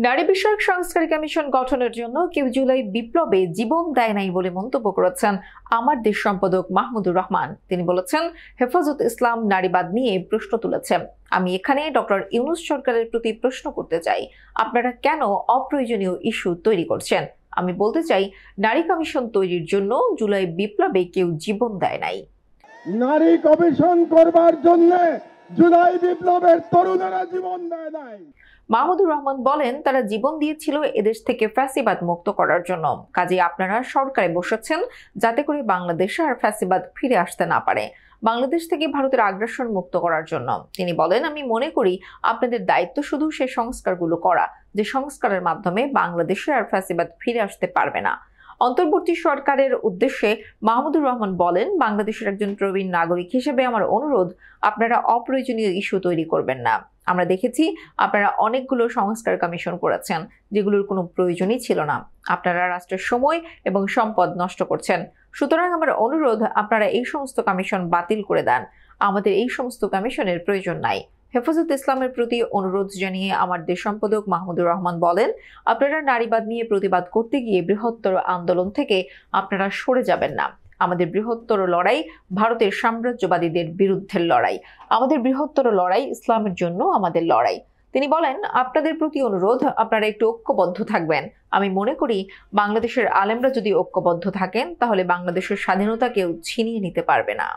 নারী বিষয়ক সংস্কার কমিশন গঠনের জন্য কেউ জুলাই বিপ্লবে জীবন দেয় নাই বলে মন্তব্য করেছেন আমার দেশ সম্পাদক মাহমুদুর রহমান। তিনি বলেছেন, হেফাজত ইসলাম নারীবাদ নিয়ে প্রশ্ন তুলেছে। আমি এখানে ডক্টর ইউনূস সরকারের প্রতি প্রশ্ন করতে চাই, আপনারা কেন অপ্রয়োজনীয় ইস্যু তৈরি করছেন? আমি বলতে চাই, নারী কমিশন তৈরির জন্য জুলাই বিপ্লবে কেউ জীবন দেয় নাই। নারী কমিশন করবার জন্য জুলাই বিপ্লবের তরুণেরা জীবন দেয় নাই। মাহমুদুর রহমান বলেন, তারা জীবন দিয়েছিল এদেশ থেকে ফ্যাসিবাদ মুক্ত করার জন্য। কাজে আপনারা সরকারে বসেছেন যাতে করে বাংলাদেশে আর ফ্যাসিবাদ ফিরে আসতে না পারে, বাংলাদেশ থেকে ভারতের আগ্রাসন মুক্ত করার জন্য। তিনি বলেন, আমি মনে করি আপনাদের দায়িত্ব শুধু সেই সংস্কারগুলো করা, যে সংস্কারের মাধ্যমে বাংলাদেশে আর ফ্যাসিবাদ ফিরে আসতে পারবে না। অন্তর্বর্তী সরকারের উদ্দেশ্যে মাহমুদুর রহমান বলেন, বাংলাদেশের একজন প্রবীণ নাগরিক হিসেবে আমার অনুরোধ, আপনারা অপ্রয়োজনীয় ইস্যু তৈরি করবেন না। আমরা দেখেছি আপনারা অনেকগুলো সংস্কার কমিশন করেছেন যেগুলোর কোনো প্রয়োজনই ছিল না। আপনারা রাষ্ট্রের সময় এবং সম্পদ নষ্ট করছেন। সুতরাং আমার অনুরোধ, আপনারা এই সমস্ত কমিশন বাতিল করে দেন। আমাদের এই সমস্ত কমিশনের প্রয়োজন নাই। হেফাজত ইসলামের প্রতি অনুরোধ জানিয়ে আমার দেশ সম্পাদক মাহমুদুর রহমান বলেন, আপনারা নারীবাদ নিয়ে প্রতিবাদ করতে গিয়ে বৃহত্তর আন্দোলন থেকে আপনারা সরে যাবেন না। আমাদের বৃহত্তর লড়াই ভারতের সাম্রাজ্যবাদীদের বিরুদ্ধে লড়াই। আমাদের বৃহত্তর লড়াই ইসলামের জন্য আমাদের লড়াই। তিনি বলেন, আপনাদের প্রতি অনুরোধ, আপনারা একটু ঐক্যবদ্ধ থাকবেন। আমি মনে করি বাংলাদেশের আলেমরা যদি ঐক্যবদ্ধ থাকেন তাহলে বাংলাদেশের স্বাধীনতা কেউ ছিনিয়ে নিতে পারবে না।